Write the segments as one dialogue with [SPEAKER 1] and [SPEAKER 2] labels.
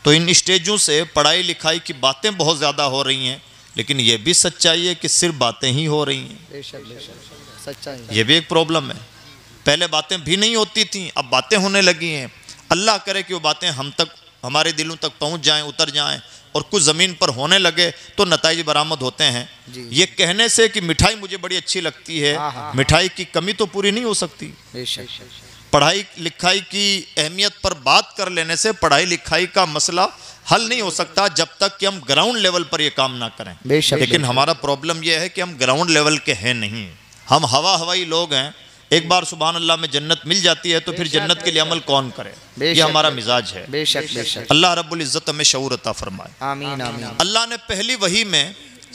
[SPEAKER 1] تو ان اسٹیجوں سے پڑھائی لکھائی کی باتیں بہت زیادہ ہو رہی ہیں، لیکن یہ بھی سچائی ہے کہ صرف باتیں ہی ہو رہی ہیں، یہ بھی ایک پرابلم ہے۔ پہلے باتیں بھی نہیں ہوتی تھیں، اب باتیں ہونے لگی ہیں۔ اللہ کرے کہ وہ باتیں ہم تک، ہمارے دلوں تک پہنچ جائیں، اتر جائیں، اور کچھ زمین پر ہونے لگے تو نتائج برآمد ہوتے ہیں۔ یہ کہنے سے کہ مٹھائی مجھے بڑی اچھی لگتی ہے، مٹھائی کی کمی تو پوری نہیں ہو سکتی۔ پڑھائی لکھائی کی اہمیت پر بات کر لینے سے پڑھائی لکھائی کا مسئلہ حل نہیں ہو سکتا جب تک کہ ہم گراؤنڈ لیول پر یہ کام نہ کریں۔ لیکن ہمارا پرابلم یہ ہے کہ ہم گراؤنڈ لیول کے ہیں نہیں، ہم ہوائی لوگ ہیں۔ ایک بار سبحان اللہ میں جنت مل جاتی ہے تو پھر جنت کے لیے عمل کون کرے؟ یہ ہمارا مزاج ہے۔ اللہ رب العزت ہمیں شعور عطا فرمائے۔
[SPEAKER 2] آمین آمین۔
[SPEAKER 1] اللہ نے پہلی وحی میں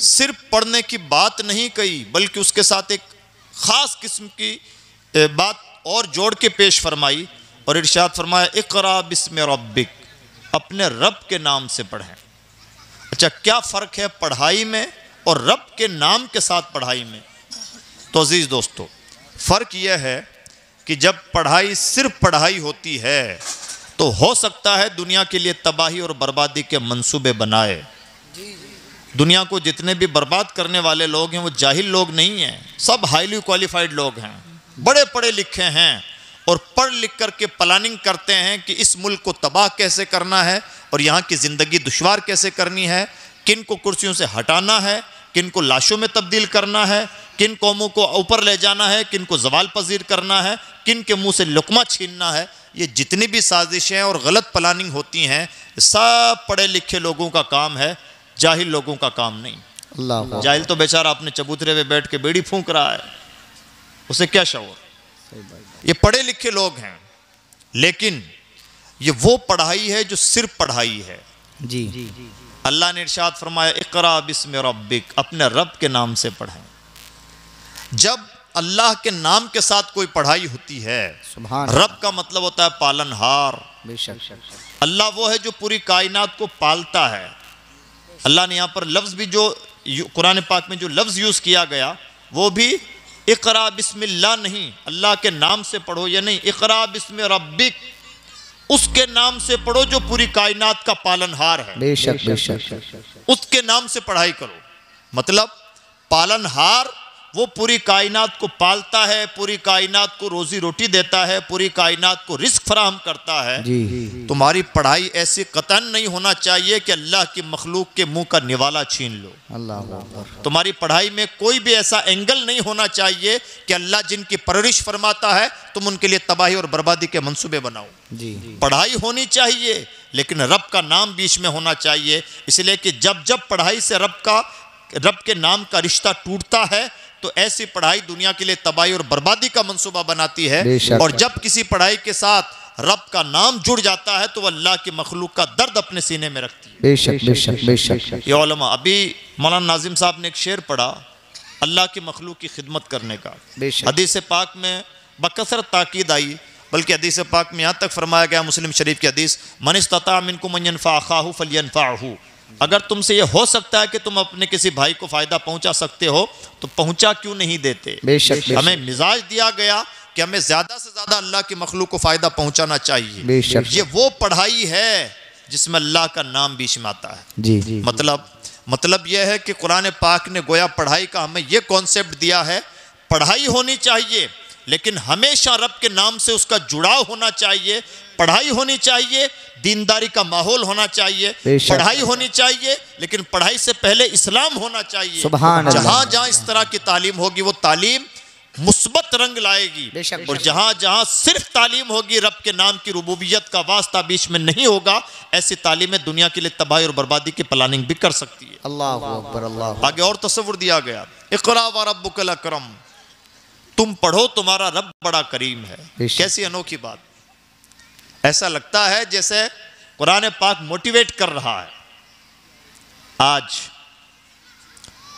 [SPEAKER 1] صرف پڑھنے کی بات نہیں کہی، بلکہ اس کے ساتھ ایک خاص قسم کی بات اور جوڑ کے پیش فرمائی، اور ارشاد فرمایا اقرا بسم ربک، اپنے رب کے نام سے پڑھیں۔ اچھا، کیا فرق ہے پڑھائی میں اور رب کے نام کے ساتھ پڑھائی میں؟ تو عزیز دوستو، فرق یہ ہے کہ جب پڑھائی صرف پڑھائی ہوتی ہے تو ہو سکتا ہے دنیا کے لیے تباہی اور بربادی کے منصوبے بنائے۔ دنیا کو جتنے بھی برباد کرنے والے لوگ ہیں وہ جاہل لوگ نہیں ہیں، سب ہائیلی کوالیفائڈ لوگ ہیں، بڑے پڑھے لکھے ہیں، اور پڑھ لکھ کر کے پلاننگ کرتے ہیں کہ اس ملک کو تباہ کیسے کرنا ہے اور یہاں کی زندگی دشوار کیسے کرنی ہے، کن کو کرسیوں سے ہٹانا ہے، کن کو لاشوں میں تبدیل کرنا ہے، کن قوموں کو اوپر لے جانا ہے، کن کو زوال پذیر کرنا ہے، کن کے منہ سے لقمہ چھیننا ہے۔ یہ جتنی بھی سازشیں اور غلط پلاننگ ہوتی ہیں سب پڑھے لکھے لوگوں کا کام ہے، جاہل لوگوں کا کام نہیں۔
[SPEAKER 2] اللہ
[SPEAKER 1] جاہل تو بیچارہ اپنے چبوترے میں بیٹھ کے بیڑی پھونک رہا ہے، اسے کیا شعور؟ یہ پڑھے لکھے لوگ ہیں، لیکن یہ وہ پڑھائی ہے جو صرف پڑھائی ہے۔
[SPEAKER 2] جی
[SPEAKER 1] اللہ نے ارشاد فرمایا اقرا بسم ربک، اپنے رب کے نام سے پڑھیں۔ جب اللہ کے نام کے ساتھ کوئی پڑھائی ہوتی ہے، رب کا مطلب ہوتا ہے پالن ہار۔ اللہ وہ ہے جو پوری کائنات کو پالتا ہے۔ اللہ نے یہاں پر لفظ بھی جو قرآن پاک میں جو لفظ یوز کیا گیا وہ بھی اقرا بسم اللہ نہیں، اللہ کے نام سے پڑھو یہ نہیں، اقرا بسم ربک، اس کے نام سے پڑھو جو پوری کائنات کا پالن ہار ہے،
[SPEAKER 2] بے شک بے شک۔
[SPEAKER 1] اس کے نام سے پڑھائی کرو۔ مطلب پالن ہار وہ پوری کائنات کو پالتا ہے، پوری کائنات کو روزی روٹی دیتا ہے، پوری کائنات کو رزق فراہم کرتا ہے۔ تمہاری پڑھائی ایسی قطعاً نہیں ہونا چاہیے کہ اللہ کی مخلوق کے منہ کا نوالا چھین لو۔ تمہاری پڑھائی میں کوئی بھی ایسا اینگل نہیں ہونا چاہیے کہ اللہ جن کی پرورش فرماتا ہے تم ان کے لیے تباہی اور بربادی کے منصوبے بناؤ۔ پڑھائی ہونی چاہیے لیکن رب کا نام بیچ میں ہونا چاہیے، اس لیے کہ جب پڑھائی سے رب کے نام کا رشتہ ٹوٹتا ہے تو ایسی پڑھائی دنیا کے لیے تباہی اور بربادی کا منصوبہ بناتی ہے، اور جب کسی پڑھائی کے ساتھ رب کا نام جڑ جاتا ہے تو وہ اللہ کی مخلوق کا درد اپنے سینے میں رکھتی ہے۔
[SPEAKER 2] بے شک بے شک بے شک۔
[SPEAKER 1] یہ علماء، ابھی مولانا ناظم صاحب نے ایک شعر پڑھا اللہ کی مخلوق کی خدمت کرنے کا۔ حدیث پاک میں بکثرت تاکید آئی، بلکہ حدیث پاک میں یہاں تک فرمایا گیا، مسلم شریف کی حدیث، من استطاع منکم ان ینفع اخاہ فلینفعہ، اگر تم سے یہ ہو سکتا ہے کہ تم اپنے کسی بھائی کو فائدہ پہنچا سکتے ہو تو پہنچا کیوں نہیں دیتے؟
[SPEAKER 2] بے شک
[SPEAKER 1] ہمیں مزاج دیا گیا کہ ہمیں زیادہ سے زیادہ اللہ کی مخلوق کو فائدہ پہنچانا چاہیے۔
[SPEAKER 2] بے شک
[SPEAKER 1] یہ وہ پڑھائی ہے جس میں اللہ کا نام بیچ میں آتا ہے۔ مطلب یہ ہے کہ قرآن پاک نے گویا پڑھائی کا ہمیں یہ کانسیپٹ دیا ہے، پڑھائی ہونی چاہیے لیکن ہمیشہ رب کے نام سے اس کا جڑاؤ ہونا چاہیے، پڑھائی ہونی چاہیے، دینداری کا ماحول ہونا چاہیے، پڑھائی ہونی چاہیے لیکن پڑھائی سے پہلے اسلام ہونا چاہیے۔ جہاں جہاں اس طرح کی تعلیم ہوگی وہ تعلیم مثبت رنگ لائے گی، اور جہاں جہاں صرف تعلیم ہوگی رب کے نام کی ربوبیت کا واسطہ بیچ میں نہیں ہوگا، ایسی تعلیمیں دنیا کے لیے تباہی اور بربادی کی پلاننگ بھی کر سکتی ہے۔
[SPEAKER 2] اللہ اکبر اللہ۔
[SPEAKER 1] آگے اور تصور دیا گیا، اقرا وربک الاکرم، تم پڑھو تمہارا رب بڑا کریم ہے۔ کیسی انوکھی بات، ایسا لگتا ہے جیسے قرآن پاک موٹیویٹ کر رہا ہے۔ آج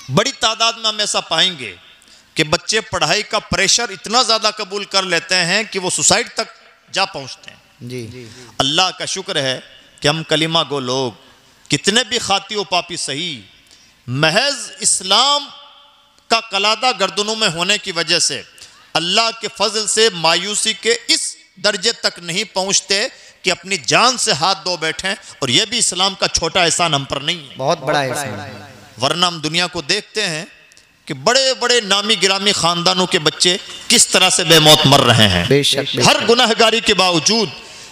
[SPEAKER 1] بڑی تعداد میں ہم ایسا پائیں گے کہ بچے پڑھائی کا پریشر اتنا زیادہ قبول کر لیتے ہیں کہ وہ سوسائڈ تک جا پہنچتے ہیں۔ اللہ کا شکر ہے کہ ہم کلمہ گو لوگ کتنے بھی خاطی و پاپی سہی، محض اسلام کا قلادہ گردنوں میں ہونے کی وجہ سے اللہ کے فضل سے مایوسی کے اس درجے تک نہیں پہنچتے کہ اپنی جان سے ہاتھ دھو بیٹھیں، اور یہ بھی اسلام کا چھوٹا احسان ہم پر نہیں ہے،
[SPEAKER 2] بہت بڑا احسان ہے۔
[SPEAKER 1] ورنہ ہم دنیا کو دیکھتے ہیں کہ بڑے بڑے نامی گرامی خاندانوں کے بچے کس طرح سے بے موت مر رہے ہیں۔
[SPEAKER 2] بے شک بے
[SPEAKER 1] ہر
[SPEAKER 2] شک۔
[SPEAKER 1] گناہ گاری کے باوجود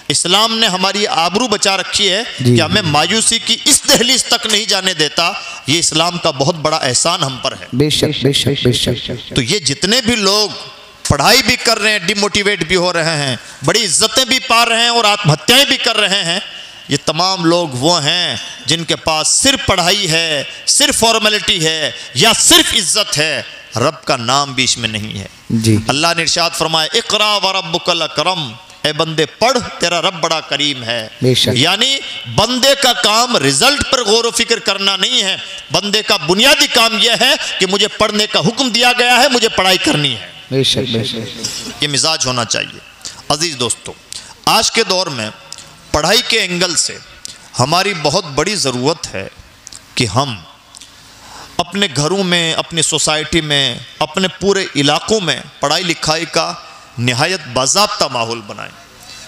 [SPEAKER 1] اسلام نے ہماری آبرو بچا رکھی ہے
[SPEAKER 2] جی
[SPEAKER 1] کہ ہمیں مایوسی کی اس دہلیز تک نہیں جانے دیتا۔ یہ اسلام کا بہت بڑا احسان ہم پر ہے۔
[SPEAKER 2] بے شک بے شک بے شک۔
[SPEAKER 1] تو یہ جتنے بھی لوگ پڑھائی بھی کر رہے ہیں، ڈی موٹیویٹ بھی ہو رہے ہیں، بڑی عزتیں بھی پا رہے ہیں اور آتم ہتیایں بھی کر رہے ہیں، یہ تمام لوگ وہ ہیں جن کے پاس صرف پڑھائی ہے، صرف فارمیلٹی ہے یا صرف عزت ہے، رب کا نام بھی اس میں نہیں ہے۔
[SPEAKER 2] جی
[SPEAKER 1] اللہ نے ارشاد فرمایا اقرا وربک الاکرم، اے بندے پڑھ، تیرا رب بڑا کریم ہے۔
[SPEAKER 2] بے شک۔
[SPEAKER 1] یعنی بندے کا کام رزلٹ پر غور و فکر کرنا نہیں ہے، بندے کا بنیادی کام یہ ہے کہ مجھے پڑھنے کا حکم دیا گیا ہے، مجھے پڑھائی کرنی ہے۔
[SPEAKER 2] بے شک بے شک۔
[SPEAKER 1] یہ مزاج ہونا چاہیے۔ عزیز دوستو، آج کے دور میں پڑھائی کے اینگل سے ہماری بہت بڑی ضرورت ہے کہ ہم اپنے گھروں میں، اپنی سوسائٹی میں، اپنے پورے علاقوں میں پڑھائی لکھائی کا نہایت باضابطہ ماحول بنائیں۔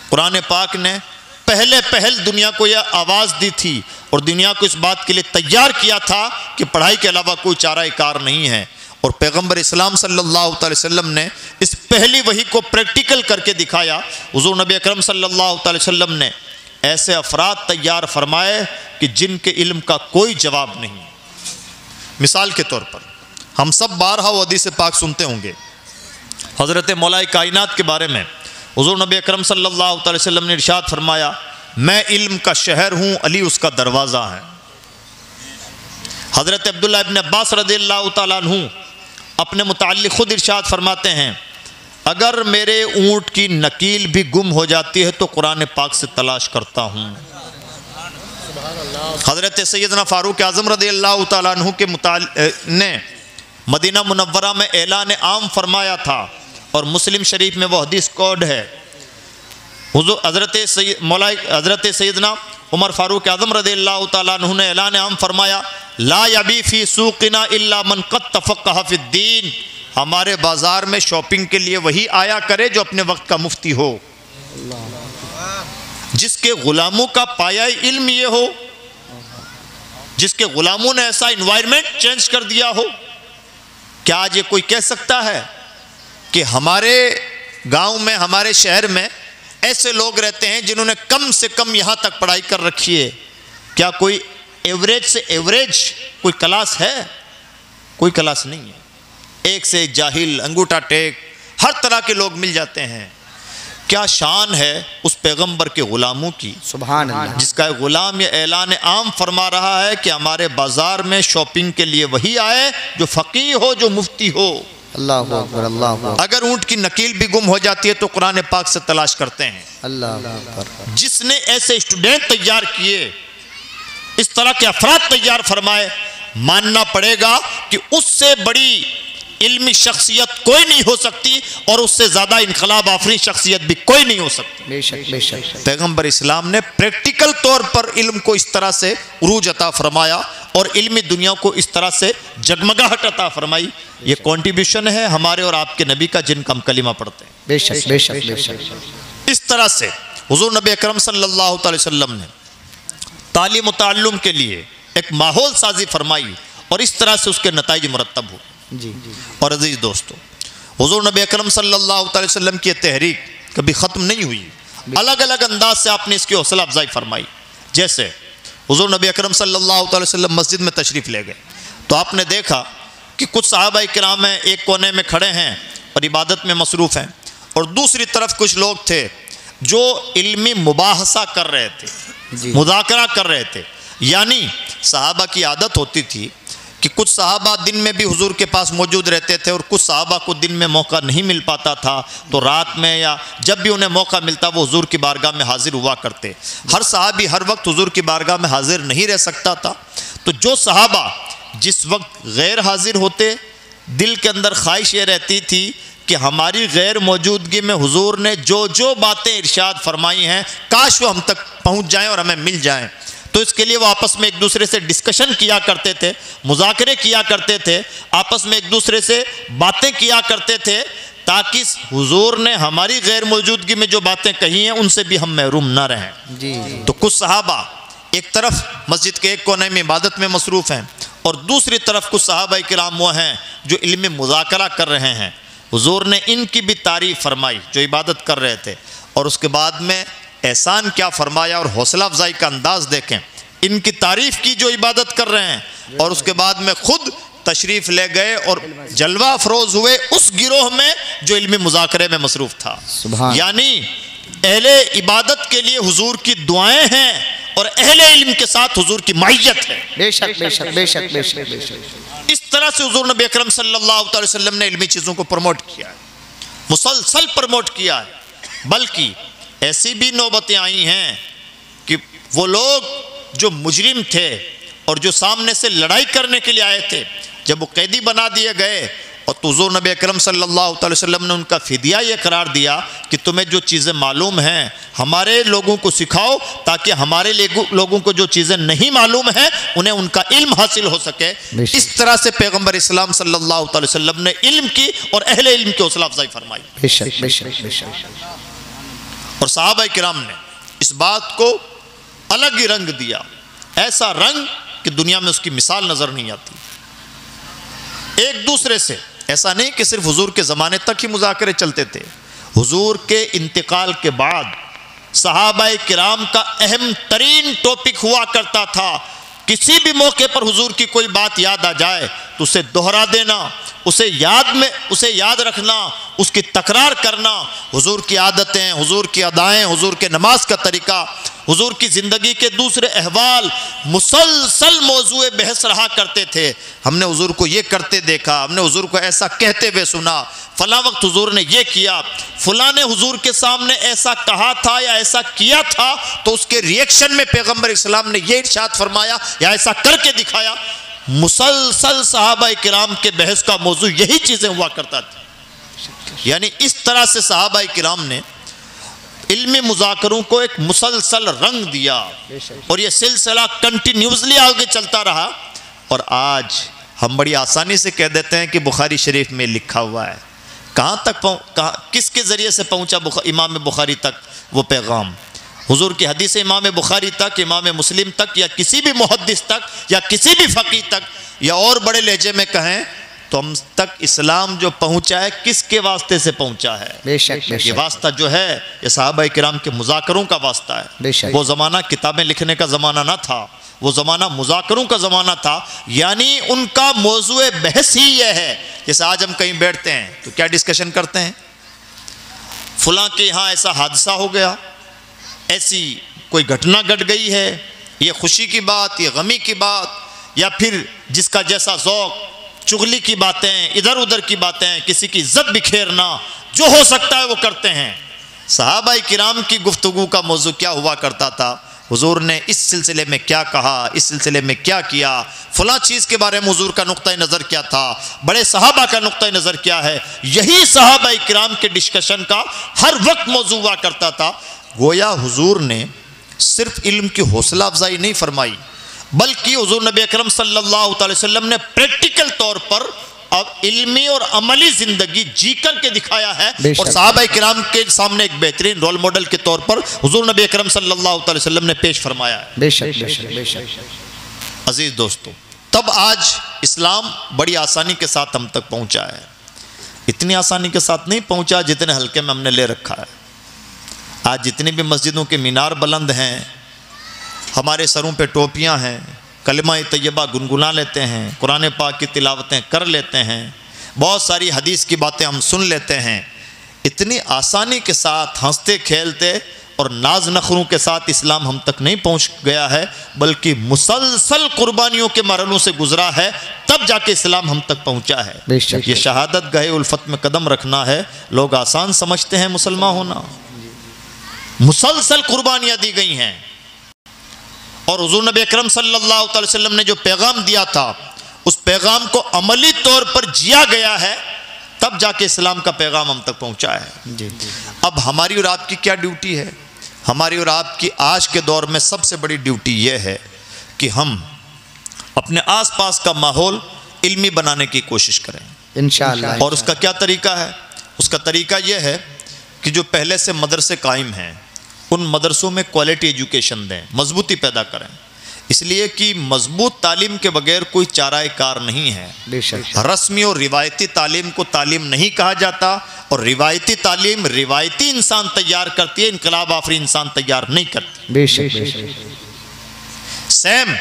[SPEAKER 1] قرآن پاک نے پہل دنیا کو یہ آواز دی تھی اور دنیا کو اس بات کے لیے تیار کیا تھا کہ پڑھائی کے علاوہ کوئی چارہ کار نہیں ہے، اور پیغمبر اسلام صلی اللہ علیہ وسلم نے اس پہلی وحی کو پریکٹیکل کر کے دکھایا۔ حضور نبی اکرم صلی اللہ علیہ وسلم نے ایسے افراد تیار فرمائے کہ جن کے علم کا کوئی جواب نہیں۔ مثال کے طور پر ہم سب بارہا حدیث پاک سنتے ہوں گے، حضرت مولا کائنات کے بارے میں حضور نبی اکرم صلی اللہ علیہ وسلم نے ارشاد فرمایا، میں علم کا شہر ہوں، علی اس کا دروازہ ہے۔ حضرت عبداللہ ابن عباس رضی اللہ تعالیٰ عنہ اپنے متعلق خود ارشاد فرماتے ہیں، اگر میرے اونٹ کی نکیل بھی گم ہو جاتی ہے تو قرآن پاک سے تلاش کرتا ہوں۔ حضرت سیدنا فاروق اعظم رضی اللہ تعالیٰ عنہ کے نے مدینہ منورہ میں اعلان عام فرمایا تھا، اور مسلم شریف میں وہ حدیث کوڈ ہے۔ حضرت سیدنا عمر فاروق اعظم رضی اللہ تعالیٰ عنہ نے اعلان عام فرمایا، لا یبی فی سوقنا الا من قد تفقہ فی الدین، ہمارے بازار میں شاپنگ کے لیے وہی آیا کرے جو اپنے وقت کا مفتی ہو، جس کے غلاموں کا پایہ علم یہ ہو، جس کے غلاموں نے ایسا انوائرمنٹ چینج کر دیا ہو۔ کیا آج یہ کوئی کہہ سکتا ہے کہ ہمارے گاؤں میں، ہمارے شہر میں ایسے لوگ رہتے ہیں جنہوں نے کم سے کم یہاں تک پڑھائی کر رکھی ہے؟ کیا کوئی ایوریج سے ایوریج کوئی کلاس ہے؟ کوئی کلاس نہیں ہے۔ ایک سے جاہل، انگوٹھا ٹیک، ہر طرح کے لوگ مل جاتے ہیں۔ کیا شان ہے اس پیغمبر کے غلاموں کی،
[SPEAKER 2] سبحان اللہ،
[SPEAKER 1] جس کا غلام یہ اعلان عام فرما رہا ہے کہ ہمارے بازار میں شاپنگ کے لیے وہی آئے جو فقیہ ہو، جو مفتی ہو۔
[SPEAKER 2] اللہ اکبر اللہ اکبر،
[SPEAKER 1] اگر اونٹ کی نکیل بھی گم ہو جاتی ہے تو قرآن پاک سے تلاش کرتے ہیں۔
[SPEAKER 2] اللہ اکبر۔
[SPEAKER 1] جس نے ایسے اسٹوڈنٹ تیار کیے، اس طرح کے افراد تیار فرمائے، ماننا پڑے گا کہ اس سے بڑی علمی شخصیت کوئی نہیں ہو سکتی، اور اس سے زیادہ انقلاب آفرین شخصیت بھی کوئی نہیں ہو سکتی۔
[SPEAKER 2] بے شک بے شک۔
[SPEAKER 1] پیغمبر اسلام نے پریکٹیکل طور پر علم کو اس طرح سے عروج عطا فرمایا اور علمی دنیا کو اس طرح سے جگمگاہٹ عطا فرمائی۔ یہ کنٹریبیوشن ہے ہمارے اور آپ کے نبی کا، جن کا ہم کلمہ پڑھتے ہیں۔
[SPEAKER 2] بے شک بے شک بے شک۔
[SPEAKER 1] اس طرح سے حضور نبی اکرم صلی اللہ علیہ وسلم نے تعلیم و تعلم کے لیے ایک ماحول سازی فرمائی، اور اس طرح سے اس کے نتائج مرتب ہوئے۔
[SPEAKER 2] جی
[SPEAKER 1] اور عزیز دوستو، حضور نبی اکرم صلی اللہ علیہ وسلم کی تحریک کبھی ختم نہیں ہوئی، الگ الگ انداز سے آپ نے اس کی حوصلہ افزائی فرمائی۔ جیسے حضور نبی اکرم صلی اللہ علیہ وسلم مسجد میں تشریف لے گئے تو آپ نے دیکھا کہ کچھ صحابہ کرام ہیں، ایک کونے میں کھڑے ہیں اور عبادت میں مصروف ہیں، اور دوسری طرف کچھ لوگ تھے جو علمی مباحثہ کر رہے تھے، مذاکرہ کر رہے تھے۔ یعنی صحابہ کی عادت ہوتی تھی کہ کچھ صحابہ دن میں بھی حضور کے پاس موجود رہتے تھے، اور کچھ صحابہ کو دن میں موقع نہیں مل پاتا تھا، تو رات میں یا جب بھی انہیں موقع ملتا وہ حضور کی بارگاہ میں حاضر ہوا کرتے۔ ہر صحابی ہر وقت حضور کی بارگاہ میں حاضر نہیں رہ سکتا تھا، تو جو صحابہ جس وقت غیر حاضر ہوتے، دل کے اندر خواہش یہ رہتی تھی کہ ہماری غیر موجودگی میں حضور نے جو جو باتیں ارشاد فرمائی ہیں کاش وہ ہم تک پہنچ جائیں اور ہمیں مل جائیں۔ تو اس کے لیے وہ آپس میں ایک دوسرے سے ڈسکشن کیا کرتے تھے، مذاکرے کیا کرتے تھے، آپس میں ایک دوسرے سے باتیں کیا کرتے تھے، تاکہ حضور نے ہماری غیر موجودگی میں جو باتیں کہی ہیں ان سے بھی ہم محروم نہ رہیں۔
[SPEAKER 2] جی
[SPEAKER 1] تو کچھ صحابہ ایک طرف مسجد کے ایک کونے میں عبادت میں مصروف ہیں، اور دوسری طرف کچھ صحابہ کرام وہ ہیں جو علم مذاکرہ کر رہے ہیں۔ حضور نے ان کی بھی تعریف فرمائی جو عبادت کر رہے تھے، اور اس کے بعد میں احسان کیا فرمایا اور حوصلہ افزائی کا انداز دیکھیں۔ ان کی تعریف کی جو عبادت کر رہے ہیں، اور اس کے بعد میں خود تشریف لے گئے اور جلوہ افروز ہوئے اس گروہ میں جو علم مذاکرے میں مصروف تھا۔
[SPEAKER 2] سبحان۔
[SPEAKER 1] یعنی اہل عبادت کے لیے حضور کی دعائیں ہیں اور اہل علم کے ساتھ حضور کی معیت ہے۔
[SPEAKER 2] بے شک بے شک بے شک بے شک بے شک۔
[SPEAKER 1] اس طرح سے حضور نبی اکرم صلی اللہ علیہ وسلم نے علمی چیزوں کو پروموٹ کیا ہے، مسلسل پروموٹ کیا ہے۔ بلکہ ایسی بھی نوبتیں آئی ہیں کہ وہ لوگ جو مجرم تھے اور جو سامنے سے لڑائی کرنے کے لیے آئے تھے، جب وہ قیدی بنا دیے گئے، اور حضور نبی اکرم صلی اللہ علیہ وسلم نے ان کا فدیہ یہ قرار دیا کہ تمہیں جو چیزیں معلوم ہیں ہمارے لوگوں کو سکھاؤ، تاکہ ہمارے لوگوں کو جو چیزیں نہیں معلوم ہیں انہیں ان کا علم حاصل ہو سکے۔ اس طرح سے پیغمبر اسلام صلی اللہ علیہ وسلم نے علم کی اور اہل علم کی حوصلہ افزائی فرمائی۔
[SPEAKER 2] بے شک بے شک بے شک۔
[SPEAKER 1] اور صحابہ کرام نے اس بات کو الگ ہی رنگ دیا، ایسا رنگ کہ دنیا میں اس کی مثال نظر نہیں آتی۔ ایک دوسرے سے ایسا نہیں کہ صرف حضور کے زمانے تک ہی مذاکرے چلتے تھے، حضور کے انتقال کے بعد صحابہ کرام کا اہم ترین ٹاپک ہوا کرتا تھا، کسی بھی موقع پر حضور کی کوئی بات یاد آ جائے تو اسے دوہرا دینا، اسے یاد رکھنا، اس کی تکرار کرنا۔ حضور کی عادتیں، حضور کی ادائیں، حضور کے نماز کا طریقہ، حضور کی زندگی کے دوسرے احوال مسلسل موضوع بحث رہا کرتے تھے۔ ہم نے حضور کو یہ کرتے دیکھا، ہم نے حضور کو ایسا کہتے ہوئے سنا، فلاں وقت حضور نے یہ کیا، فلاں نے حضور کے سامنے ایسا کہا تھا یا ایسا کیا تھا تو اس کے ریئیکشن میں پیغمبر اسلام نے یہ ارشاد فرمایا یا ایسا کر کے دکھایا۔ مسلسل صحابہ کرام کے بحث کا موضوع یہی چیزیں ہوا کرتا تھا۔ یعنی اس طرح سے صحابہ کرام نے علمی مذاکروں کو ایک مسلسل رنگ دیا، اور یہ سلسلہ کنٹینیوسلی آگے چلتا رہا۔ اور آج ہم بڑی آسانی سے کہہ دیتے ہیں کہ بخاری شریف میں لکھا ہوا ہے، کہاں تک کس کے ذریعے سے پہنچا امام بخاری تک وہ پیغام؟ حضور کی حدیث امام بخاری تک، امام مسلم تک، یا کسی بھی محدث تک، یا کسی بھی فقیہ تک، یا اور بڑے لہجے میں کہیں تو ہم تک اسلام جو پہنچا ہے کس کے واسطے سے پہنچا ہے؟
[SPEAKER 2] بے شک بے
[SPEAKER 1] یہ
[SPEAKER 2] شک
[SPEAKER 1] واسطہ جو ہے یہ صحابہ کرام کے مذاکروں کا واسطہ
[SPEAKER 2] بے
[SPEAKER 1] ہے۔
[SPEAKER 2] شک۔
[SPEAKER 1] وہ زمانہ کتابیں لکھنے کا زمانہ نہ تھا، وہ زمانہ مذاکروں کا زمانہ تھا، یعنی ان کا موضوع بحث ہی یہ ہے۔ جیسے آج ہم کہیں بیٹھتے ہیں تو کیا ڈسکشن کرتے ہیں؟ فلاں کے یہاں ایسا حادثہ ہو گیا، ایسی کوئی گھٹنا گھٹ گئی ہے، یہ خوشی کی بات، یہ غمی کی بات، یا پھر جس کا جیسا ذوق، چغلی کی باتیں، ادھر ادھر کی باتیں، کسی کی عزت بکھیرنا، جو ہو سکتا ہے وہ کرتے ہیں۔ صحابہ کرام کی گفتگو کا موضوع کیا ہوا کرتا تھا؟ حضور نے اس سلسلے میں کیا کہا، اس سلسلے میں کیا کیا، فلاں چیز کے بارے میں حضور کا نقطہ نظر کیا تھا، بڑے صحابہ کا نقطہ نظر کیا ہے، یہی صحابہ کرام کے ڈسکشن کا ہر وقت موضوع ہوا کرتا تھا۔ گویا حضور نے صرف علم کی حوصلہ افزائی نہیں فرمائی، بلکہ حضور نبی اکرم صلی اللہ علیہ وسلم نے پریکٹیکل طور پر اب علمی اور عملی زندگی جی کر کے دکھایا ہے، اور صحابہ کرام کے سامنے ایک بہترین رول ماڈل کے طور پر حضور نبی اکرم صلی اللہ علیہ وسلم نے پیش فرمایا ہے۔
[SPEAKER 2] بے شک بے شک بے شک۔
[SPEAKER 1] عزیز دوستو، تب آج اسلام بڑی آسانی کے ساتھ ہم تک پہنچا ہے، اتنی آسانی کے ساتھ نہیں پہنچا جتنے ہلکے میں ہم نے لے رکھا ہے۔ آج جتنی بھی مسجدوں کے مینار بلند ہیں، ہمارے سروں پہ ٹوپیاں ہیں، کلمہ طیبہ گنگنا لیتے ہیں، قرآن پاک کی تلاوتیں کر لیتے ہیں، بہت ساری حدیث کی باتیں ہم سن لیتے ہیں، اتنی آسانی کے ساتھ ہنستے کھیلتے اور ناز نخروں کے ساتھ اسلام ہم تک نہیں پہنچ گیا ہے، بلکہ مسلسل قربانیوں کے مرحلوں سے گزرا ہے، تب جا کے اسلام ہم تک پہنچا ہے۔ یہ شہادت گاہ الفت میں قدم رکھنا ہے۔ لوگ آسان سمجھتے ہیں مسلمان ہونا، مسلسل قربانیاں دی گئی ہیں، اور حضور نبی اکرم صلی اللہ علیہ وسلم نے جو پیغام دیا تھا اس پیغام کو عملی طور پر جیا گیا ہے، تب جا کے اسلام کا پیغام ہم تک پہنچا ہے۔ اب ہماری اور آپ کی کیا ڈیوٹی ہے؟ ہماری اور آپ کی آج کے دور میں سب سے بڑی ڈیوٹی یہ ہے کہ ہم اپنے آس پاس کا ماحول علمی بنانے کی کوشش کریں،
[SPEAKER 2] انشاءاللہ۔
[SPEAKER 1] اور اس کا کیا طریقہ ہے؟ اس کا طریقہ یہ ہے کہ جو پہلے سے مدرسے قائم ہیں ان مدرسوں میں کوالٹی ایجوکیشن دیں، مضبوطی پیدا کریں، اس لیے کہ مضبوط تعلیم کے بغیر کوئی چارہ کار نہیں ہے۔
[SPEAKER 2] بے شک
[SPEAKER 1] رسمی اور روایتی تعلیم کو تعلیم نہیں کہا جاتا، اور روایتی تعلیم روایتی انسان تیار کرتی ہے، انقلاب آفری انسان تیار نہیں کرتی۔
[SPEAKER 2] بے شک بے شک
[SPEAKER 1] سیم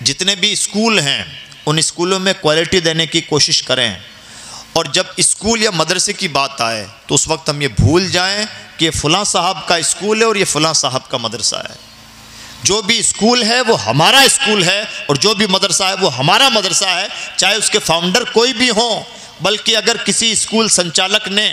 [SPEAKER 1] جتنے بھی اسکول ہیں ان اسکولوں میں کوالٹی دینے کی کوشش کریں، اور جب اسکول یا مدرسے کی بات آئے تو اس وقت ہم یہ بھول جائیں کہ یہ فلاں صاحب کا اسکول ہے اور یہ فلاں صاحب کا مدرسہ ہے۔ جو بھی اسکول ہے وہ ہمارا اسکول ہے، اور جو بھی مدرسہ ہے وہ ہمارا مدرسہ ہے، چاہے اس کے فاؤنڈر کوئی بھی ہوں۔ بلکہ اگر کسی اسکول سنچالک نے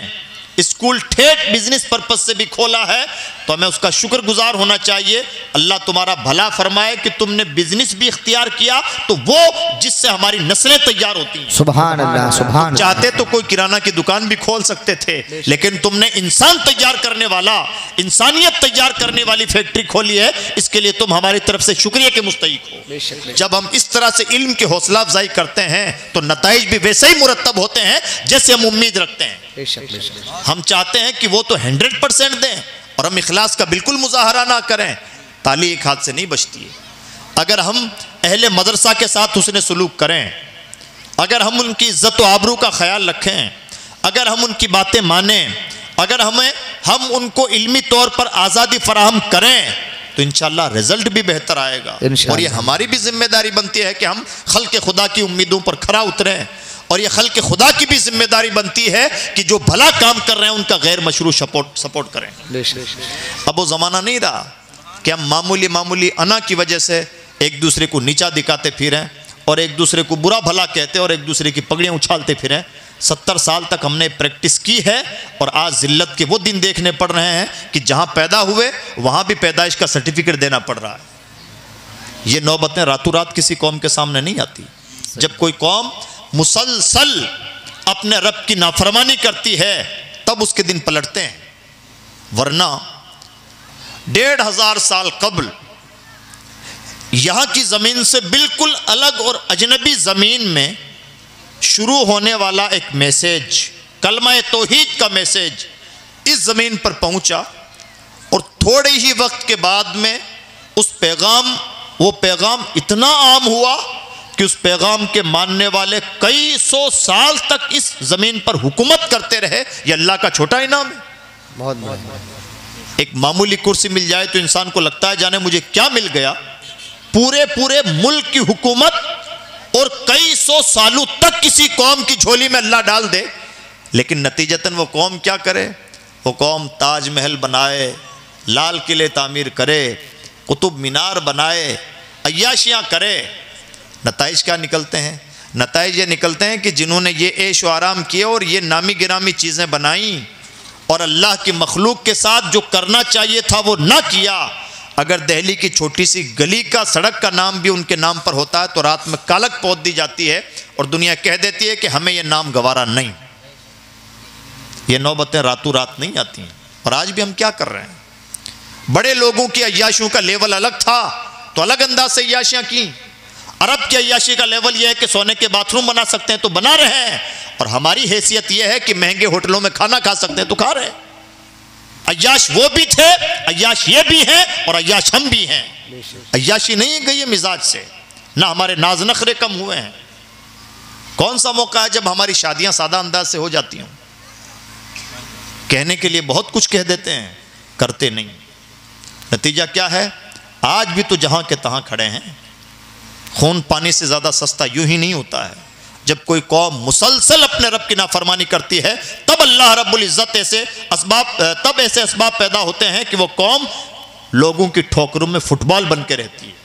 [SPEAKER 1] اسکول ٹھیک بزنس پرپس سے بھی کھولا ہے تو ہمیں اس کا شکر گزار ہونا چاہیے۔ اللہ تمہارا بھلا فرمائے کہ تم نے بزنس بھی اختیار کیا تو وہ جس سے ہماری نسلیں تیار ہوتی ہیں۔
[SPEAKER 2] سبحان اللہ سبحان اللہ۔
[SPEAKER 1] چاہتے تو کوئی کرانہ کی دکان بھی کھول سکتے تھے، لیکن تم نے انسان تیار کرنے والا، انسانیت تیار کرنے والی فیکٹری کھولی ہے، اس کے لیے تم ہماری طرف سے شکریہ کے مستحق ہو۔ جب ہم اس طرح سے علم کی حوصلہ افزائی کرتے ہیں تو نتائج بھی ویسے ہی مرتب ہوتے ہیں جیسے ہم امید رکھتے ہیں۔
[SPEAKER 2] بے شک بے شک
[SPEAKER 1] ہم چاہتے ہیں کہ وہ تو 100% دیں اور ہم اخلاص کا بالکل مظاہرہ نہ کریں، تالی ایک ہاتھ سے نہیں بجتی ہے۔ اگر ہم اہل مدرسہ کے ساتھ حسن سلوک کریں، اگر ہم ان کی عزت و آبرو کا خیال رکھیں، اگر ہم ان کی باتیں مانیں، اگر ہم ان کو علمی طور پر آزادی فراہم کریں تو انشاءاللہ رزلٹ بھی بہتر آئے گا۔ اور یہ ہماری بھی ذمہ داری بنتی ہے کہ ہم خلق خدا کی امیدوں پر کھرا اتریں، اور یہ خلق خدا کی بھی ذمہ داری بنتی ہے کہ جو بھلا کام کر رہے ہیں ان کا غیر مشروع سپورٹ کریں۔ اب وہ زمانہ نہیں رہا کہ ہم معمولی انا کی وجہ سے ایک دوسرے کو نیچا دکھاتے پھریں اور ایک دوسرے کو برا بھلا کہتے اور ایک دوسرے کی پگڑیاں اچھالتے پھریں۔ 70 سال تک ہم نے پریکٹس کی ہے، اور آج ذلت کے وہ دن دیکھنے پڑ رہے ہیں کہ جہاں پیدا ہوئے وہاں بھی پیدائش کا سرٹیفکیٹ دینا پڑ رہا ہے۔ یہ نوبتیں راتوں رات کسی قوم کے سامنے نہیں آتی۔ جب کوئی قوم مسلسل اپنے رب کی نافرمانی کرتی ہے تب اس کے دن پلٹتے ہیں، ورنہ 1500 سال قبل یہاں کی زمین سے بالکل الگ اور اجنبی زمین میں شروع ہونے والا ایک میسیج، کلمہ توحید کا میسیج اس زمین پر پہنچا، اور تھوڑے ہی وقت کے بعد میں وہ پیغام اتنا عام ہوا کہ اس پیغام کے ماننے والے کئی سو سال تک اس زمین پر حکومت کرتے رہے۔ یہ اللہ کا چھوٹا انعام ہے۔
[SPEAKER 2] بہت بہت
[SPEAKER 1] ایک معمولی کرسی مل جائے تو انسان کو لگتا ہے جانے مجھے کیا مل گیا۔ پورے ملک کی حکومت اور کئی سو سالوں تک کسی قوم کی جھولی میں اللہ ڈال دے، لیکن نتیجتاً وہ قوم کیا کرے؟ وہ قوم تاج محل بنائے، لال قلعے تعمیر کرے، قطب مینار بنائے، عیاشیاں کرے۔ نتائج کیا نکلتے ہیں؟ نتائج یہ نکلتے ہیں کہ جنہوں نے یہ عیش و آرام کیے اور یہ نامی گرامی چیزیں بنائیں اور اللہ کی مخلوق کے ساتھ جو کرنا چاہیے تھا وہ نہ کیا۔ اگر دہلی کی چھوٹی سی گلی کا سڑک کا نام بھی ان کے نام پر ہوتا ہے تو رات میں کالک پوت دی جاتی ہے اور دنیا کہہ دیتی ہے کہ ہمیں یہ نام گوارا نہیں۔ یہ نوبتیں راتوں رات نہیں آتی ہیں، اور آج بھی ہم کیا کر رہے ہیں؟ بڑے لوگوں کی عیاشیوں کا لیول الگ تھا تو الگ انداز سے عیاشیاں کی۔ عرب کی عیاشی کا لیول یہ ہے کہ سونے کے باتھ روم بنا سکتے ہیں تو بنا رہے ہیں، اور ہماری حیثیت یہ ہے کہ مہنگے ہوٹلوں میں کھانا کھا سکتے ہیں تو کھا رہے ہیں۔ عیاش وہ بھی تھے، عیاش یہ بھی ہیں، اور عیاش ہم بھی ہیں۔ عیاشی نہیں گئی ہے مزاج سے، نہ ہمارے ناز نخرے کم ہوئے ہیں۔ کون سا موقع ہے جب ہماری شادیاں سادہ انداز سے ہو جاتی ہوں؟ کہنے کے لیے بہت کچھ کہہ دیتے ہیں، کرتے نہیں۔ نتیجہ کیا ہے؟ آج بھی تو جہاں کے تہاں کھڑے ہیں۔ خون پانی سے زیادہ سستا یوں ہی نہیں ہوتا ہے۔ جب کوئی قوم مسلسل اپنے رب کی نافرمانی کرتی ہے تب اللہ رب العزت ایسے اسباب پیدا ہوتے ہیں کہ وہ قوم لوگوں کی ٹھوکروں میں فٹ بال بن کے رہتی ہے۔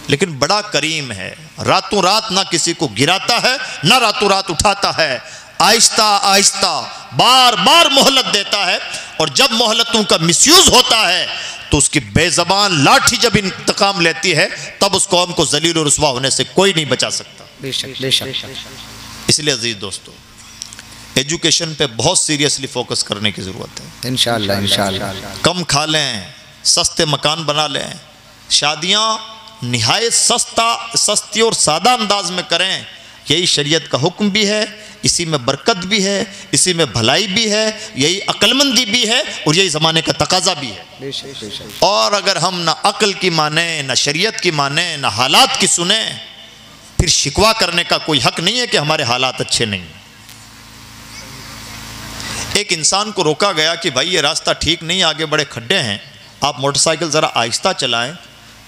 [SPEAKER 1] لیکن بڑا کریم ہے، راتوں رات نہ کسی کو گراتا ہے نہ راتوں رات اٹھاتا ہے، آہستہ آہستہ بار بار مہلت دیتا ہے، اور جب مہلتوں کا مس یوز ہوتا ہے تو اس کی بے زبان لاٹھی جب انتقام لیتی ہے تب اس قوم کو ذلیل و رسوا ہونے سے کوئی نہیں بچا سکتا۔
[SPEAKER 2] بے شک بے شک۔
[SPEAKER 1] اس لیے عزیز دوستو، ایجوکیشن پہ بہت سیریسلی فوکس کرنے کی ضرورت ہے۔
[SPEAKER 2] انشاءاللہ انشاءاللہ۔
[SPEAKER 1] کم کھا لیں، سستے مکان بنا لیں، شادیاں نہایت سستی اور سادہ انداز میں کریں، یہی شریعت کا حکم بھی ہے، اسی میں برکت بھی ہے، اسی میں بھلائی بھی ہے، یہی عقل مندی بھی ہے، اور یہی زمانے کا تقاضا بھی ہے۔ اور اگر ہم نہ عقل کی مانیں، نہ شریعت کی مانیں، نہ حالات کی سنیں، پھر شکوہ کرنے کا کوئی حق نہیں ہے کہ ہمارے حالات اچھے نہیں۔ ایک انسان کو روکا گیا کہ بھائی یہ راستہ ٹھیک نہیں، آگے بڑے کھڈے ہیں، آپ موٹر سائیکل ذرا آہستہ چلائیں۔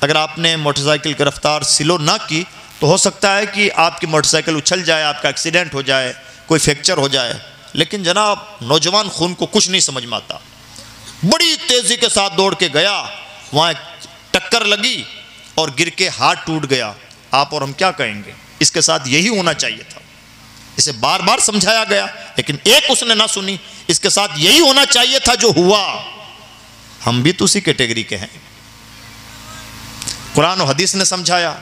[SPEAKER 1] اگر آپ نے موٹر سائیکل کی رفتار سلو نہ کی تو ہو سکتا ہے کہ آپ کی موٹر سائیکل اچھل جائے، آپ کا ایکسیڈنٹ ہو جائے، کوئی فریکچر ہو جائے۔ لیکن جناب نوجوان خون کو کچھ نہیں سمجھ میں آتا، بڑی تیزی کے ساتھ دوڑ کے گیا، وہاں ایک ٹکر لگی اور گر کے ہاتھ ٹوٹ گیا۔ آپ اور ہم کیا کہیں گے؟ اس کے ساتھ یہی ہونا چاہیے تھا، اسے بار بار سمجھایا گیا لیکن ایک اس نے نہ سنی۔ اس کے ساتھ یہی ہونا چاہیے تھا جو ہوا۔ ہم بھی تو اسی کیٹیگری کے ہیں۔ قرآن و حدیث نے سمجھایا،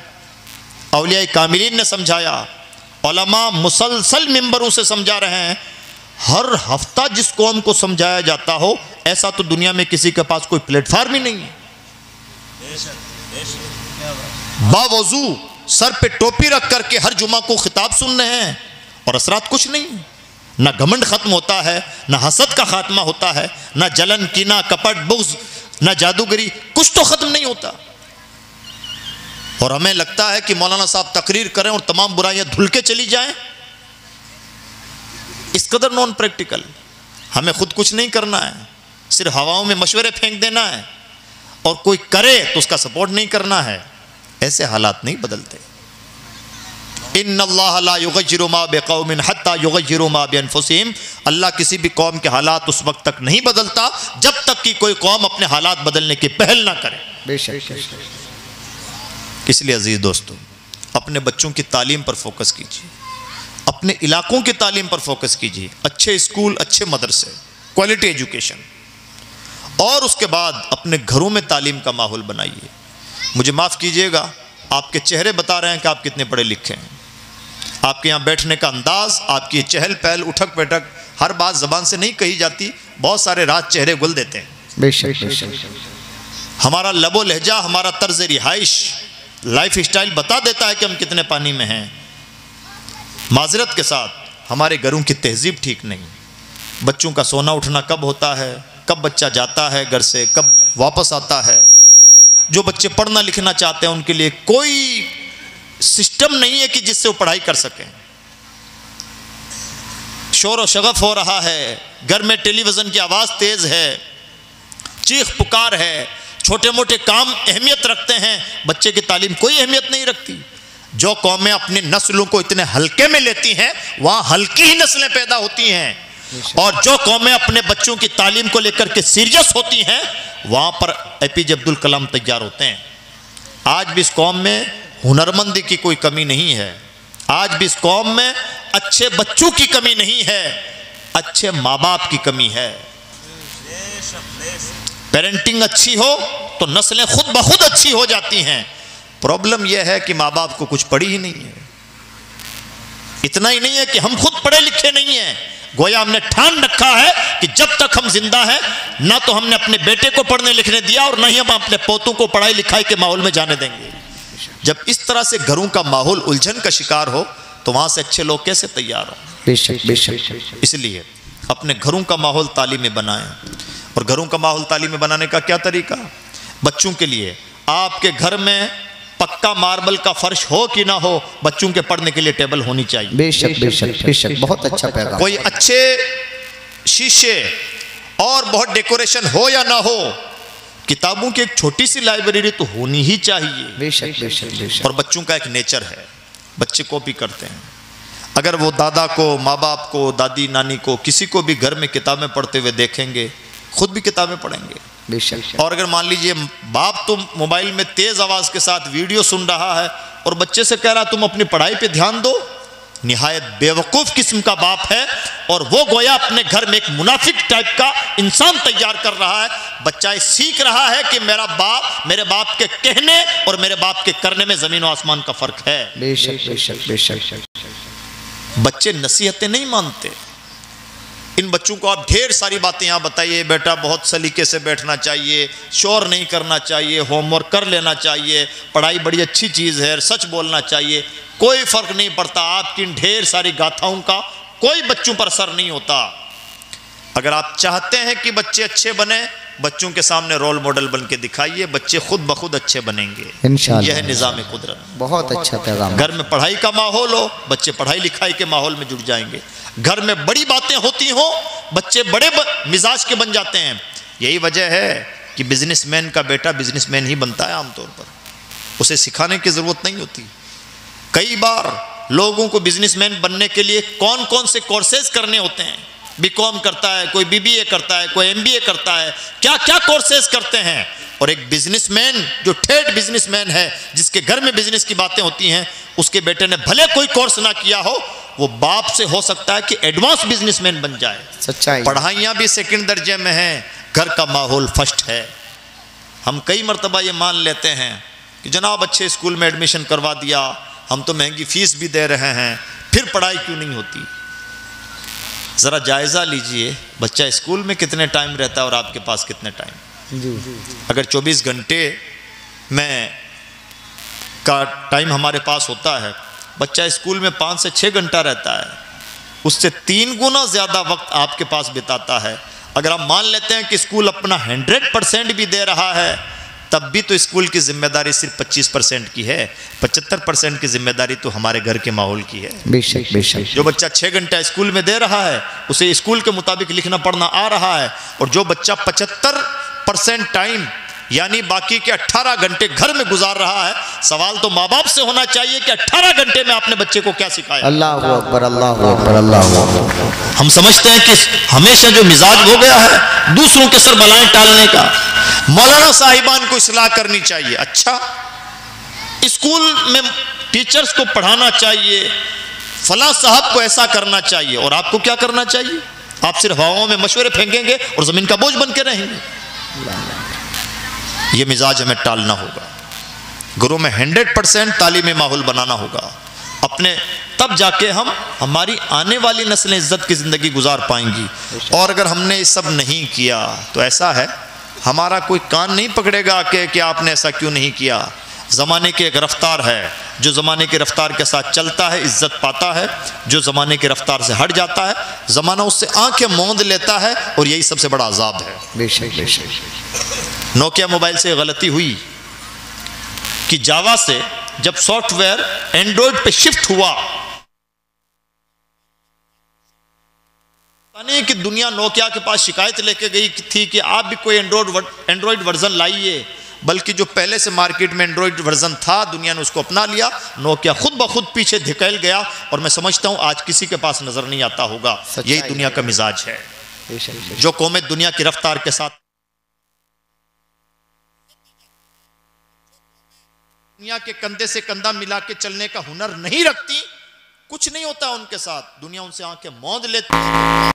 [SPEAKER 1] اولیاء کاملین نے سمجھایا، علماء مسلسل ممبروں سے سمجھا رہے ہیں۔ ہر ہفتہ جس قوم کو سمجھایا جاتا ہو، ایسا تو دنیا میں کسی کے پاس کوئی پلیٹ فارم ہی نہیں ہے۔ باوضو سر پہ ٹوپی رکھ کر کے ہر جمعہ کو خطاب سن رہے ہیں اور اثرات کچھ نہیں۔ نہ گھمنڈ ختم ہوتا ہے، نہ حسد کا خاتمہ ہوتا ہے، نہ جلن، کینہ، کپٹ، بغض، نہ جادوگری، کچھ تو ختم نہیں ہوتا۔ اور ہمیں لگتا ہے کہ مولانا صاحب تقریر کریں اور تمام برائیاں دھل کے چلی جائیں۔ اس قدر نان پریکٹیکل۔ ہمیں خود کچھ نہیں کرنا ہے، صرف ہواؤں میں مشورے پھینک دینا ہے، اور کوئی کرے تو اس کا سپورٹ نہیں کرنا ہے۔ ایسے حالات نہیں بدلتے۔ ان اللہ لا یغیر ما بقوم حتی یغیروا ما بانفسہم۔ اللہ کسی بھی قوم کے حالات اس وقت تک نہیں بدلتا جب تک کہ کوئی قوم اپنے حالات بدلنے کی پہل نہ کرے۔
[SPEAKER 2] بے شک۔
[SPEAKER 1] اس لیے عزیز دوستو، اپنے بچوں کی تعلیم پر فوکس کیجیے، اپنے علاقوں کی تعلیم پر فوکس کیجیے، اچھے اسکول، اچھے مدرسے، کوالٹی ایجوکیشن، اور اس کے بعد اپنے گھروں میں تعلیم کا ماحول بنائیے۔ مجھے معاف کیجیے گا، آپ کے چہرے بتا رہے ہیں کہ آپ کتنے پڑھے لکھے ہیں۔ آپ کے یہاں بیٹھنے کا انداز، آپ کی چہل پہل، اٹھک بیٹھک، ہر بات زبان سے نہیں کہی جاتی، بہت سارے راز چہرے گل دیتے ہیں۔
[SPEAKER 2] بے شک بے شک۔
[SPEAKER 1] ہمارا لب و لہجہ، ہمارا طرز رہائش، لائف اسٹائل بتا دیتا ہے کہ ہم کتنے پانی میں ہیں۔ معذرت کے ساتھ ہمارے گھروں کی تہذیب ٹھیک نہیں۔ بچوں کا سونا اٹھنا کب ہوتا ہے، کب بچہ جاتا ہے گھر سے، کب واپس آتا ہے۔ جو بچے پڑھنا لکھنا چاہتے ہیں ان کے لیے کوئی سسٹم نہیں ہے کہ جس سے وہ پڑھائی کر سکیں۔ شور و شغف ہو رہا ہے، گھر میں ٹیلی ویژن کی آواز تیز ہے، چیخ پکار ہے، چھوٹے موٹے کام اہمیت رکھتے ہیں، بچے کی تعلیم کوئی اہمیت نہیں رکھتی۔ جو قومیں اپنی نسلوں کو اتنے ہلکے میں لیتی ہیں وہاں ہلکی ہی نسلیں پیدا ہوتی ہیں، اور جو قومیں اپنے بچوں کی تعلیم کو لے کر کے سیریس ہوتی ہیں وہاں پر اے پی جے عبد الکلام تیار ہوتے ہیں۔ آج بھی اس قوم میں ہنرمندی کی کوئی کمی نہیں ہے، آج بھی اس قوم میں اچھے بچوں کی کمی نہیں ہے، اچھے ماں باپ کی کمی ہے۔ پیرنٹنگ اچھی ہو تو نسلیں خود بخود اچھی ہو جاتی ہیں۔ پرابلم یہ ہے کہ ماں باپ کو کچھ پڑھی ہی نہیں ہے۔ اتنا ہی نہیں ہے کہ ہم خود پڑھے لکھے نہیں ہیں، گویا ہم نے ٹھان رکھا ہے کہ جب تک ہم زندہ ہیں نہ تو ہم نے اپنے بیٹے کو پڑھنے لکھنے دیا اور نہ ہی ہم اپنے پوتوں کو پڑھائی لکھائی کے ماحول میں جانے دیں گے۔ جب اس طرح سے گھروں کا ماحول الجھن کا شکار ہو تو وہاں سے اچھے لوگ کیسے تیار ہوں؟
[SPEAKER 2] بے شک بے شک۔
[SPEAKER 1] اس لیے اپنے گھروں کا ماحول تعلیمی بنائیں، اور گھروں کا ماحول تعلیمی بنانے کا کیا طریقہ؟ بچوں کے لیے آپ کے گھر میں پکا ماربل کا فرش ہو کہ نہ ہو، بچوں کے پڑھنے کے لیے ٹیبل ہونی چاہیے۔
[SPEAKER 2] بے شک بے شک بے شک، بہت اچھا پیغام۔
[SPEAKER 1] کوئی اچھے شیشے اور بہت ڈیکوریشن ہو یا نہ ہو، کتابوں کی ایک چھوٹی سی لائبریری تو ہونی ہی چاہیے۔
[SPEAKER 2] بے شک بے شک بے شک۔
[SPEAKER 1] اور بچوں کا ایک نیچر ہے، بچے کاپی کرتے ہیں۔ اگر وہ دادا کو، ماں باپ کو، دادی نانی کو، کسی کو بھی گھر میں کتابیں پڑھتے ہوئے دیکھیں گے، خود بھی کتابیں پڑھیں گے۔
[SPEAKER 2] بے شک۔
[SPEAKER 1] اور اگر مان لیجئے باپ تو موبائل میں تیز آواز کے ساتھ ویڈیو سن رہا ہے اور بچے سے کہہ رہا تم اپنی پڑھائی پہ دھیان دو، نہایت بیوقوف قسم کا باپ ہے، اور وہ گویا اپنے گھر میں ایک منافق ٹائپ کا انسان تیار کر رہا ہے۔ بچہ سیکھ رہا ہے کہ میرے باپ کے کہنے اور میرے باپ کے کرنے میں زمین و آسمان کا فرق ہے۔
[SPEAKER 2] بے شک بے شک بے شک۔
[SPEAKER 1] بچے نصیحتیں نہیں مانتے۔ ان بچوں کو آپ ڈھیر ساری باتیں یہاں بتائیے، بیٹا بہت سلیقے سے بیٹھنا چاہیے، شور نہیں کرنا چاہیے، ہوم ورک کر لینا چاہیے، پڑھائی بڑی اچھی چیز ہے، سچ بولنا چاہیے، کوئی فرق نہیں پڑتا۔ آپ کی ان ڈھیر ساری گاتھاؤں کا کوئی بچوں پر اثر نہیں ہوتا۔ اگر آپ چاہتے ہیں کہ بچے اچھے بنیں، بچوں کے سامنے رول ماڈل بن کے دکھائیے، بچے خود بخود اچھے بنیں گے۔
[SPEAKER 2] انشاءاللہ
[SPEAKER 1] یہ ہے نظام قدرت۔
[SPEAKER 2] بہت اچھا پیغام۔
[SPEAKER 1] گھر میں پڑھائی کا ماحول ہو، بچے پڑھائی لکھائی کے ماحول میں جڑ جائیں گے۔ گھر میں بڑی باتیں ہوتی ہوں، بچے بڑے مزاج کے بن جاتے ہیں۔ یہی وجہ ہے کہ بزنس مین کا بیٹا بزنس مین ہی بنتا ہے عام طور پر، اسے سکھانے کی ضرورت نہیں ہوتی۔ کئی بار لوگوں کو بزنس مین بننے کے لیے کون کون سے کورسز کرنے ہوتے ہیں، بی کام کرتا ہے، کوئی بی بی اے کرتا ہے، کوئی ایم بی اے کرتا ہے، کیا کیا کورسز کرتے ہیں۔ اور ایک بزنس مین جو ٹھیٹ بزنس مین ہے، جس کے گھر میں بزنس کی باتیں ہوتی ہیں، اس کے بیٹے نے بھلے کوئی کورس نہ کیا ہو، وہ باپ سے ہو سکتا ہے کہ ایڈوانس بزنس مین بن جائے۔
[SPEAKER 2] سچائی۔
[SPEAKER 1] پڑھائیاں بھی سیکنڈ درجے میں ہیں، گھر کا ماحول فرسٹ ہے۔ ہم کئی مرتبہ یہ مان لیتے ہیں کہ جناب اچھے اسکول میں ایڈمیشن کروا دیا، ہم تو مہنگی فیس بھی دے رہے ہیں، پھر پڑھائی کیوں نہیں ہوتی؟ ذرا جائزہ لیجئے، بچہ اسکول میں کتنے ٹائم رہتا ہے اور آپ کے پاس کتنے ٹائم؟ اگر 24 گھنٹے میں کا ٹائم ہمارے پاس ہوتا ہے، بچہ اسکول میں 5 سے 6 گھنٹہ رہتا ہے، اس سے 3 گنا زیادہ وقت آپ کے پاس بتاتا ہے۔ اگر ہم مان لیتے ہیں کہ اسکول اپنا 100% بھی دے رہا ہے، تب بھی تو اسکول کی ذمہ داری صرف 25% کی ہے، 75% کی ذمہ داری تو ہمارے گھر کے ماحول کی ہے۔
[SPEAKER 2] بے شک بے شک۔
[SPEAKER 1] جو بچہ 6 گھنٹہ اسکول میں دے رہا ہے، اسے اسکول کے مطابق لکھنا پڑھنا آ رہا ہے، اور جو بچہ 75% ٹائم یعنی باقی کے 18 گھنٹے گھر میں گزار رہا ہے، سوال تو ماں باپ سے ہونا چاہیے کہ 18 گھنٹے میں آپ نے بچے کو کیا سکھایا۔
[SPEAKER 2] اللہ اکبر اللہ اکبر اللہ اکبر۔
[SPEAKER 1] ہم سمجھتے ہیں کہ ہمیشہ جو مزاج ہو گیا ہے دوسروں کے سر بلائیں ٹالنے کا، مولانا صاحبان کو اصلاح کرنی چاہیے۔ اچھا، اسکول میں ٹیچرز کو پڑھانا چاہیے، فلاں صاحب کو ایسا کرنا چاہیے، اور آپ کو کیا کرنا چاہیے؟ آپ صرف ہواؤں میں مشورے پھینکیں گے اور زمین کا بوجھ بن کے رہیں گے۔ یہ مزاج ہمیں ٹالنا ہوگا۔ گھروں میں 100% تعلیمی ماحول بنانا ہوگا اپنے، تب جا کے ہماری آنے والی نسلیں عزت کی زندگی گزار پائیں گی۔ اور اگر ہم نے یہ سب نہیں کیا تو ایسا ہے ہمارا کوئی کان نہیں پکڑے گا کہ آپ نے ایسا کیوں نہیں کیا۔ زمانے کی ایک رفتار ہے، جو زمانے کی رفتار کے ساتھ چلتا ہے عزت پاتا ہے، جو زمانے کی رفتار سے ہٹ جاتا ہے زمانہ اس سے آنکھیں موند لیتا ہے، اور یہی سب سے بڑا عذاب ہے۔
[SPEAKER 2] بے شک بے شک۔
[SPEAKER 1] نوکیا موبائل سے غلطی ہوئی کہ جاوا سے جب سافٹ ویئر اینڈرائڈ پہ شفٹ ہوا، نہیں کہ دنیا نوکیا کے پاس شکایت لے کے گئی تھی کہ آپ بھی کوئی اینڈرائڈ ورژن لائیے، بلکہ جو پہلے سے مارکیٹ میں اینڈرائڈ ورژن تھا دنیا نے اس کو اپنا لیا، نوکیا خود بخود پیچھے دھکیل گیا، اور میں سمجھتا ہوں آج کسی کے پاس نظر نہیں آتا ہوگا۔ یہی دنیا کا مزاج ہے۔ جو قومیں دنیا کی رفتار کے ساتھ، دنیا کے کندھے سے کندھا ملا کے چلنے کا ہنر نہیں رکھتی، کچھ نہیں ہوتا ان کے ساتھ، دنیا ان سے آنکھیں موند لیتی ہے۔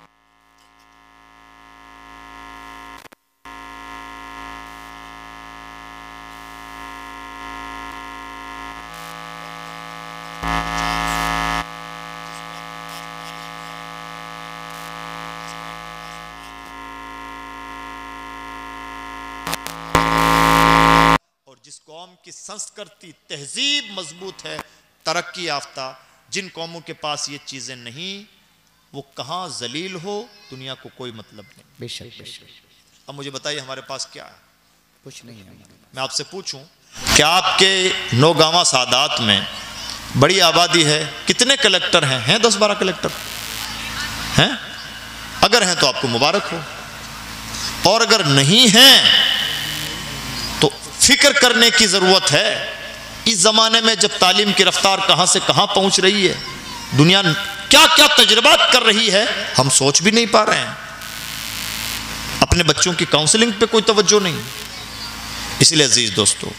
[SPEAKER 1] جس قوم کی سنسکرتی تہذیب مضبوط ہے، ترقی یافتہ، جن قوموں کے پاس یہ چیزیں نہیں، وہ کہاں ذلیل ہو دنیا کو کوئی مطلب نہیں۔
[SPEAKER 2] بے شک بے شک۔
[SPEAKER 1] اب مجھے بتائیے ہمارے پاس کیا ہے؟
[SPEAKER 2] کچھ نہیں ہے۔
[SPEAKER 1] میں آپ سے پوچھوں کہ آپ کے نوگاواں سادات میں بڑی آبادی ہے، کتنے کلیکٹر ہیں 10-12 کلیکٹر ہیں؟ اگر ہیں تو آپ کو مبارک ہو، اور اگر نہیں ہیں تو فکر کرنے کی ضرورت ہے۔ اس زمانے میں جب تعلیم کی رفتار کہاں سے کہاں پہنچ رہی ہے، دنیا کیا کیا تجربات کر رہی ہے، ہم سوچ بھی نہیں پا رہے ہیں۔ اپنے بچوں کی کاؤنسلنگ پہ کوئی توجہ نہیں۔ اس لیے عزیز دوستو،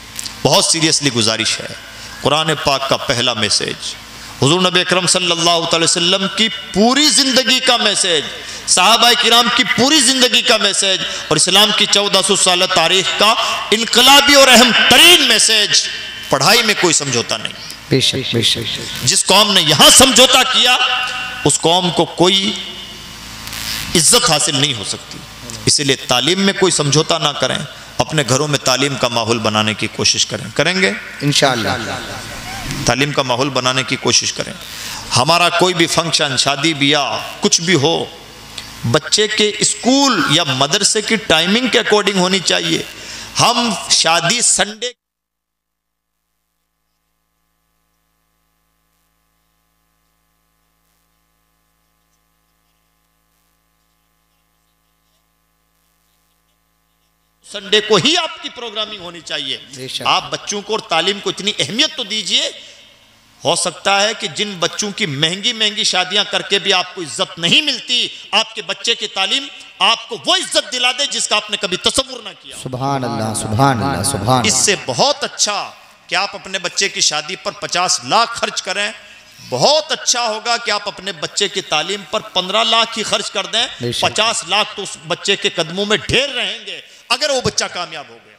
[SPEAKER 1] بہت سیریسلی گزارش ہے، قرآن پاک کا پہلا میسیج، حضور نبی اکرم صلی اللہ تعالی وسلم کی پوری زندگی کا میسیج، صحابہ کرام کی پوری زندگی کا میسیج، اور اسلام کی 1400 سالہ تاریخ کا انقلابی اور اہم ترین میسیج، پڑھائی میں کوئی سمجھوتا نہیں۔
[SPEAKER 2] بے شک بے شک۔
[SPEAKER 1] جس قوم نے یہاں سمجھوتا کیا اس قوم کو کوئی عزت حاصل نہیں ہو سکتی۔ اسی لیے تعلیم میں کوئی سمجھوتا نہ کریں، اپنے گھروں میں تعلیم کا ماحول بنانے کی کوشش کریں گے؟
[SPEAKER 2] انشاءاللہ
[SPEAKER 1] تعلیم کا ماحول بنانے کی کوشش کریں۔ ہمارا کوئی بھی فنکشن، شادی بیاہ کچھ بھی ہو، بچے کے اسکول یا مدرسے کی ٹائمنگ کے اکارڈنگ ہونی چاہیے۔ ہم شادی سنڈے سنڈے کو ہی آپ کی پروگرامنگ ہونی چاہیے۔ آپ بچوں کو اور تعلیم کو اتنی اہمیت تو دیجئے۔ ہو سکتا ہے کہ جن بچوں کی مہنگی مہنگی شادیاں کر کے بھی آپ کو عزت نہیں ملتی، آپ کے بچے کی تعلیم آپ کو وہ عزت دلا دے جس کا آپ نے کبھی تصور نہ کیا۔
[SPEAKER 2] سبحان اللہ، سبحان اللہ، سبحان
[SPEAKER 1] اس
[SPEAKER 2] اللہ۔
[SPEAKER 1] سے بہت اچھا کہ آپ اپنے بچے کی شادی پر 50 لاکھ خرچ کریں، بہت اچھا ہوگا کہ آپ اپنے بچے کی تعلیم پر 15 لاکھ ہی خرچ کر دیں۔ 50 لاکھ تو اس بچے کے قدموں میں ڈھیر رہیں گے اگر وہ بچہ کامیاب ہو گیا۔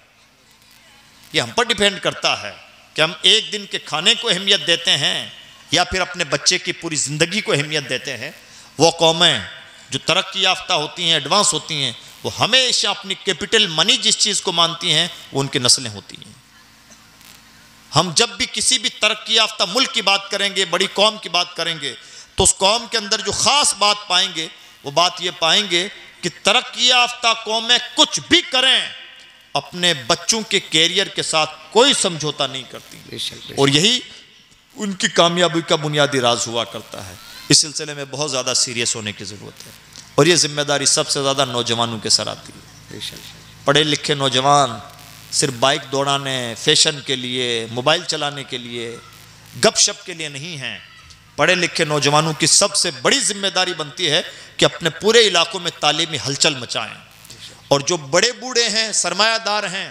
[SPEAKER 1] یہ ہم پر ڈیپینڈ کرتا ہے کہ ہم ایک دن کے کھانے کو اہمیت دیتے ہیں یا پھر اپنے بچے کی پوری زندگی کو اہمیت دیتے ہیں۔ وہ قومیں جو ترقی یافتہ ہوتی ہیں، ایڈوانس ہوتی ہیں، وہ ہمیشہ اپنی کیپٹل منی جس چیز کو مانتی ہیں وہ ان کی نسلیں ہوتی ہیں۔ ہم جب بھی کسی بھی ترقی یافتہ ملک کی بات کریں گے، بڑی قوم کی بات کریں گے، تو اس قوم کے اندر جو خاص بات پائیں گے وہ بات یہ پائیں گے کہ ترقی یافتہ قومیں کچھ بھی کریں اپنے بچوں کے کیریئر کے ساتھ کوئی سمجھوتا نہیں کرتی، اور یہی ان کی کامیابی کا بنیادی راز ہوا کرتا ہے۔ اس سلسلے میں بہت زیادہ سیریس ہونے کی ضرورت ہے، اور یہ ذمہ داری سب سے زیادہ نوجوانوں کے سر آتی ہے۔ پڑھے لکھے نوجوان صرف بائک دوڑانے، فیشن کے لیے، موبائل چلانے کے لیے، گپ شپ کے لیے نہیں ہیں۔ پڑھے لکھے نوجوانوں کی سب سے بڑی ذمہ داری بنتی ہے کہ اپنے پورے علاقوں میں تعلیمی ہلچل مچائیں، اور جو بڑے بوڑھے ہیں، سرمایہ دار ہیں،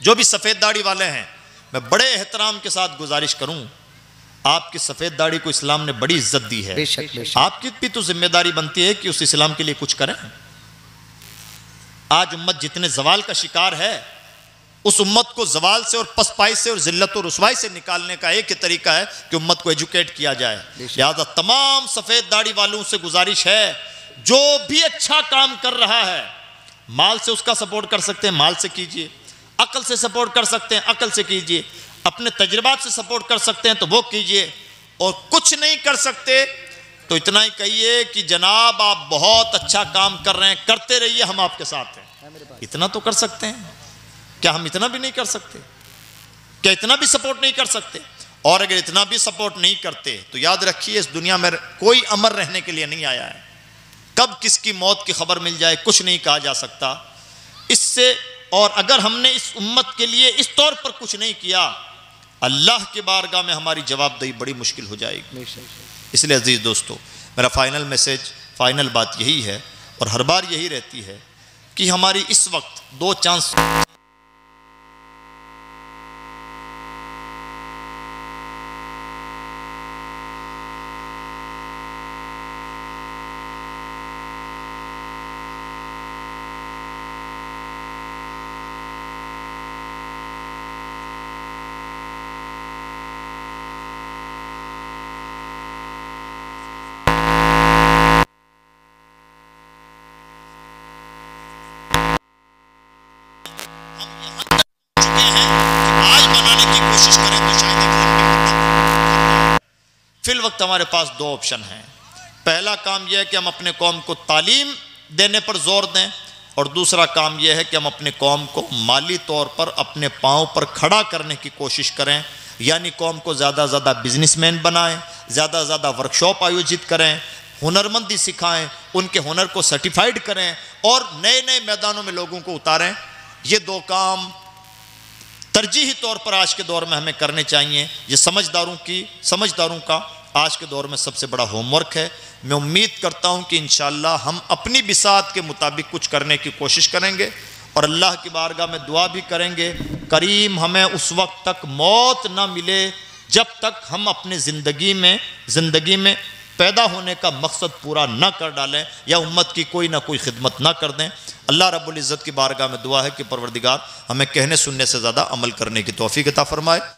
[SPEAKER 1] جو بھی سفید داڑھی والے ہیں، میں بڑے احترام کے ساتھ گزارش کروں، آپ کی سفید داڑھی کو اسلام نے بڑی عزت دی ہے، آپ کی بھی تو ذمہ داری بنتی ہے کہ اس اسلام کے لیے کچھ کریں۔ آج امت جتنے زوال کا شکار ہے، اس امت کو زوال سے اور پسپائی سے اور ذلت و رسوائی سے نکالنے کا ایک ہی طریقہ ہے کہ امت کو ایجوکیٹ کیا جائے۔ لہذا تمام سفید داڑھی والوں سے گزارش ہے، جو بھی اچھا کام کر رہا ہے، مال سے اس کا سپورٹ کر سکتے ہیں مال سے کیجئے، عقل سے سپورٹ کر سکتے ہیں عقل سے کیجئے، اپنے تجربات سے سپورٹ کر سکتے ہیں تو وہ کیجئے، اور کچھ نہیں کر سکتے تو اتنا ہی کہیے کہ جناب آپ بہت اچھا کام کر رہے ہیں، کرتے رہیے، ہم آپ کے ساتھ ہیں۔ اتنا تو کر سکتے ہیں، کیا ہم اتنا بھی نہیں کر سکتے؟ کیا اتنا بھی سپورٹ نہیں کر سکتے؟ اور اگر اتنا بھی سپورٹ نہیں کرتے تو یاد رکھیے اس دنیا میں کوئی امر رہنے کے لیے نہیں آیا ہے۔ کب کس کی موت کی خبر مل جائے کچھ نہیں کہا جا سکتا۔ اس سے اور اگر ہم نے اس امت کے لیے اس طور پر کچھ نہیں کیا، اللہ کی بارگاہ میں ہماری جواب دہی بڑی مشکل ہو جائے گی۔ اس لیے عزیز دوستو، میرا فائنل میسیج، فائنل بات یہی ہے، اور ہر بار یہی رہتی ہے کہ ہماری اس وقت دو چانس فی الوقت ہمارے پاس دو آپشن ہیں۔ پہلا کام یہ ہے کہ ہم اپنے قوم کو تعلیم دینے پر زور دیں، اور دوسرا کام یہ ہے کہ ہم اپنے قوم کو مالی طور پر اپنے پاؤں پر کھڑا کرنے کی کوشش کریں، یعنی قوم کو زیادہ سے زیادہ بزنس مین بنائیں، زیادہ سے زیادہ ورکشاپ آیوجت کریں، ہنرمندی سکھائیں، ان کے ہنر کو سرٹیفائیڈ کریں، اور نئے نئے میدانوں میں لوگوں کو اتاریں۔ یہ دو کام ترجیحی طور پر آج کے دور میں ہمیں کرنے چاہیے۔ یہ سمجھداروں کا آج کے دور میں سب سے بڑا ہوم ورک ہے۔ میں امید کرتا ہوں کہ انشاءاللہ ہم اپنی بساط کے مطابق کچھ کرنے کی کوشش کریں گے، اور اللہ کی بارگاہ میں دعا بھی کریں گے کریم ہمیں اس وقت تک موت نہ ملے جب تک ہم اپنے زندگی میں پیدا ہونے کا مقصد پورا نہ کر ڈالیں، یا امت کی کوئی نہ کوئی خدمت نہ کر دیں۔ اللہ رب العزت کی بارگاہ میں دعا ہے کہ پروردگار ہمیں کہنے سننے سے زیادہ عمل کرنے کی توفیق عطا فرمائے۔